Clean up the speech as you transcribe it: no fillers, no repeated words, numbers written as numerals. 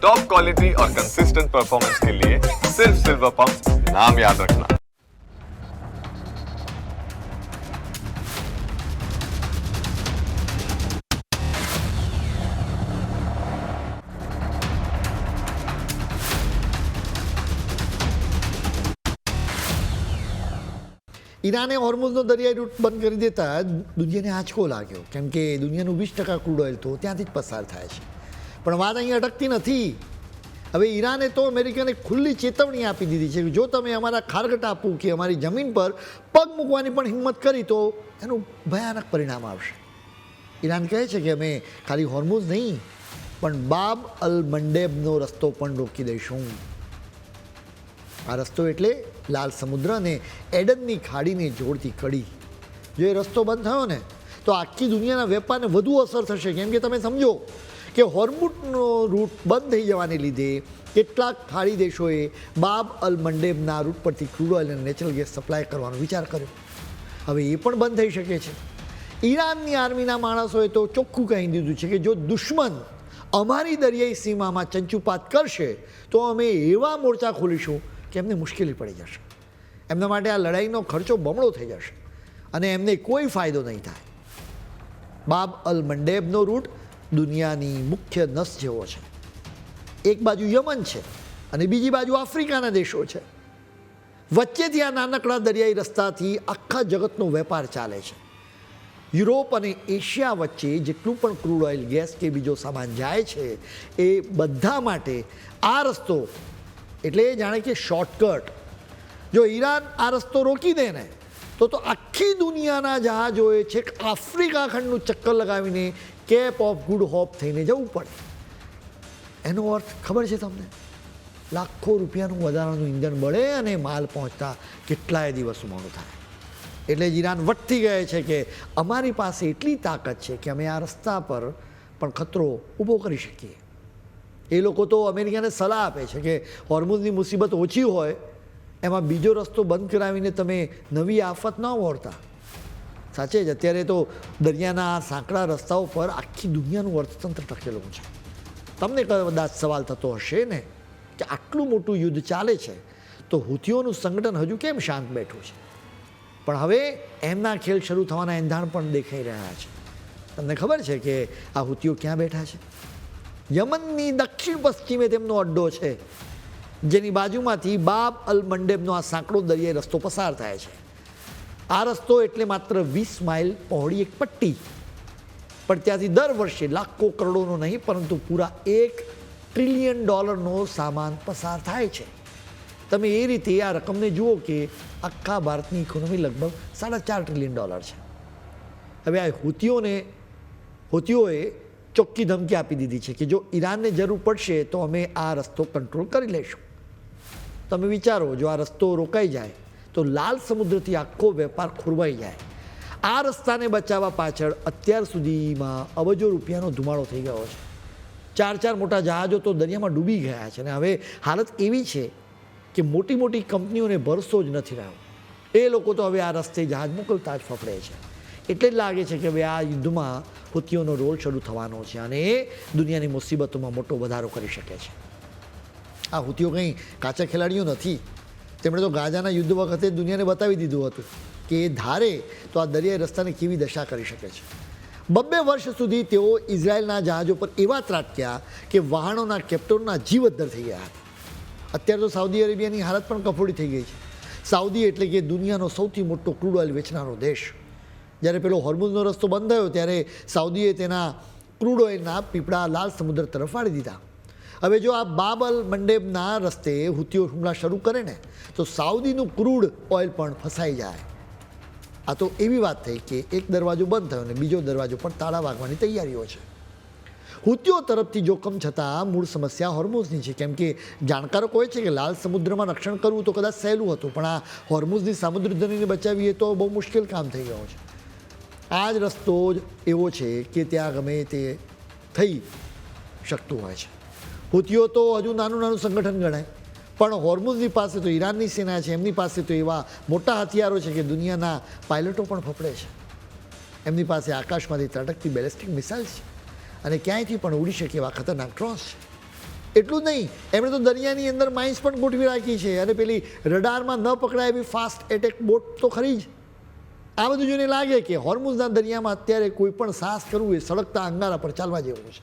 Top quality और consistent performance के लिए सिर्फ सिल्वर पंप नाम याद रखना। ઈરાને હોર્મુઝનો દરિયાઈ રૂટ બંધ કરી દેતા દુનિયાને આંચકો લાગ્યો, કેમ કે દુનિયાનું 20% ક્રૂડ ઓઇલ તો ત્યાંથી જ પસાર થાય છે. પણ વાત અહીં અટકતી નથી. હવે ઈરાને તો અમેરિકાને ખુલ્લી ચેતવણી આપી દીધી છે કે જો તમે અમારા ખારગ ટાપુ કે અમારી જમીન પર પગ મૂકવાની પણ હિંમત કરી તો એનું ભયાનક પરિણામ આવશે. ઈરાન કહે છે કે અમે ખાલી હોર્મુઝ નહીં પણ બાબ અલ મંડેબનો રસ્તો પણ રોકી દઈશું. આ રસ્તો એટલે લાલ સમુદ્ર અને એડનની ખાડીને જોડતી કડી. જો એ રસ્તો બંધ થયો ને તો આખી દુનિયાના વેપારને વધુ અસર થશે, કેમ કે તમે સમજો કે હોર્મુઝનો રૂટ બંધ થઈ જવાને લીધે કેટલાક ખાડી દેશોએ બાબ અલ મંડેબના રૂટ પરથી ક્રૂડ ઓઇલ અને નેચરલ ગેસ સપ્લાય કરવાનો વિચાર કર્યો. હવે એ પણ બંધ થઈ શકે છે. ઈરાનની આર્મીના માણસોએ તો ચોખ્ખું કહી દીધું છે કે જો દુશ્મન અમારી દરિયાઈ સીમામાં ચંચુપાત કરશે તો અમે એવા મોરચા ખોલીશું કે એમને મુશ્કેલી પડી જશે. એમના માટે આ લડાઈનો ખર્ચો બમણો થઈ જશે અને એમને કોઈ ફાયદો નહીં થાય. બાબ અલ મંડેબનો રૂટ દુનિયાની મુખ્ય નસ જેવો છે. એક બાજુ યમન છે અને બીજી બાજુ આફ્રિકાના દેશો છે. વચ્ચેથી આ નાનકડા દરિયાઈ રસ્તાથી આખા જગતનો વેપાર ચાલે છે. યુરોપ અને એશિયા વચ્ચે જેટલું પણ ક્રૂડ ઓઇલ, ગેસ કે બીજો સામાન જાય છે એ બધા માટે આ રસ્તો એટલે જાણે કે શોર્ટકટ. જો ઈરાન આ રસ્તો રોકી દે ને તો આખી દુનિયાના જહાજોએ છેક આફ્રિકા ખંડનું ચક્કર લગાવીને કેપ ઓફ ગુડ હોપ થઈને જવું પડે. એનો અર્થ ખબર છે તમને? લાખો રૂપિયાનું વધારાનું ઈંધણ બળે અને માલ પહોંચતા કેટલાય દિવસો મોડું થાય. એટલે જ ઈરાન વટથી ગયે છે કે અમારી પાસે એટલી તાકાત છે કે અમે આ રસ્તા પર પણ ખતરો ઊભો કરી શકીએ. એ લોકો તો અમેરિકાને સલાહ આપે છે કે હોર્મુઝની મુસીબત ઓછી હોય એમાં બીજો રસ્તો બંધ કરાવીને તમે નવી આફત ન ઓળતા. સાચે જ અત્યારે તો દરિયાના સાંકડા રસ્તાઓ પર આખી દુનિયાનું અર્થતંત્ર ટકેલું છે. તમને કદાચ સવાલ થતો હશે ને કે આટલું મોટું યુદ્ધ ચાલે છે તો હુથીઓનું સંગઠન હજુ કેમ શાંત બેઠું છે? પણ હવે એમના ખેલ શરૂ થવાના એંધાણ પણ દેખાઈ રહ્યા છે. તમને ખબર છે કે આ હુથીઓ ક્યાં બેઠા છે? યમનની દક્ષિણ પશ્ચિમે તેમનો અડ્ડો છે, જેની બાજુમાંથી બાબ અલ મંડેબનો આ સાંકડો દરિયાઈ રસ્તો પસાર થાય છે. આ રસ્તો એટલે માત્ર 20 માઇલ પહોળી એક પટ્ટી, પણ ત્યાંથી દર વર્ષે લાખો કરોડોનો નહીં પરંતુ પૂરા $1 ટ્રિલિયન સામાન પસાર થાય છે. તમે એ રીતે આ રકમને જુઓ કે આખા ભારતની ઇકોનોમી લગભગ $4.5 ટ્રિલિયન છે. હવે આ હુથીઓએ ચોખ્ખી ધમકી આપી દીધી છે કે જો ઈરાનને જરૂર પડશે તો અમે આ રસ્તો કંટ્રોલ કરી લઈશું. તમે વિચારો, જો આ રસ્તો રોકાઈ જાય તો લાલ સમુદ્રથી આખો વેપાર ખોરવાઈ જાય. આ રસ્તાને બચાવવા પાછળ અત્યાર સુધીમાં અબજો રૂપિયાનો ધુમાડો થઈ ગયો છે. 4 મોટા જહાજો તો દરિયામાં ડૂબી ગયા છે અને હવે હાલત એવી છે કે મોટી મોટી કંપનીઓને ભરોસો જ નથી રહ્યો. એ લોકો તો હવે આ રસ્તે જહાજ મોકલતા જ ફફડે છે. એટલે જ લાગે છે કે હવે આ યુદ્ધમાં હુથીઓનો રોલ શરૂ થવાનો છે અને એ દુનિયાની મુસીબતોમાં મોટો વધારો કરી શકે છે. આ હુથીઓ કંઈ કાચા ખેલાડીઓ નથી. તેમણે તો ગાઝાના યુદ્ધ વખતે દુનિયાને બતાવી દીધું હતું કે એ ધારે તો આ દરિયાઈ રસ્તાને કેવી દશા કરી શકે છે. 2 વર્ષ સુધી તેઓ ઇઝરાયલના જહાજો પર એવા ત્રાટક્યા કે વહાણોના કેપ્ટનના જીવ અદ્ધર થઈ ગયા હતા. અત્યારે તો સાઉદી અરેબિયાની હાલત પણ કફોડી થઈ ગઈ છે. સાઉદી એટલે કે દુનિયાનો સૌથી મોટો ક્રૂડ ઓઇલ વેચનારો દેશ. જ્યારે પેલો હોર્મુઝનો રસ્તો બંધ થયો ત્યારે સાઉદીએ તેના ક્રૂડ ઓઇલના પીપળા લાલ સમુદ્ર તરફ વાળી દીધા. હવે જો આ બાબ અલ મંડેબના રસ્તે હુથીઓ હુમલા શરૂ કરે ને તો સાઉદીનું ક્રૂડ ઓઇલ પણ ફસાઈ જાય. આ તો એવી વાત થઈ કે એક દરવાજો બંધ થયો અને બીજો દરવાજો પણ તાળા વાગવાની તૈયારીઓ છે. હુથીઓ તરફથી જોખમ છતાં મૂળ સમસ્યા હોર્મુઝની છે, કેમ કે જાણકારો કહે છે કે લાલ સમુદ્રમાં રક્ષણ કરવું તો કદાચ સહેલું હતું પણ આ હોર્મુઝની સામુદ્રધનીને બચાવીએ તો બહુ મુશ્કેલ કામ થઈ ગયો છે. આ જ રસ્તો જ એવો છે કે ત્યાં ગમે તે થઈ શકતું હોય છે. હુથીઓ તો હજુ નાનું સંગઠન ગણાય પણ હોર્મુઝની પાસે તો ઈરાનની સેના છે, એમની પાસે તો એવા મોટા હથિયારો છે કે દુનિયાના પાયલટો પણ ફફડે છે. એમની પાસે આકાશમાંથી ત્રાટકતી બેલેસ્ટિક મિસાઇલ્સ છે અને ક્યાંયથી પણ ઉડી શકે એવા ખતરનાક ડ્રોન્સ છે. એટલું જ નહીં, એમણે તો દરિયાની અંદર માઇન્સ પણ ગોઠવી રાખી છે અને પેલી રડારમાં ન પકડાય એવી ફાસ્ટ એટેક બોટ તો ખરી જ. આ બધું જોઈને લાગે કે હોર્મુઝના દરિયામાં અત્યારે કોઈ પણ સાહસ કરવું એ સળગતા અંગારા પર ચાલવા જેવું છે.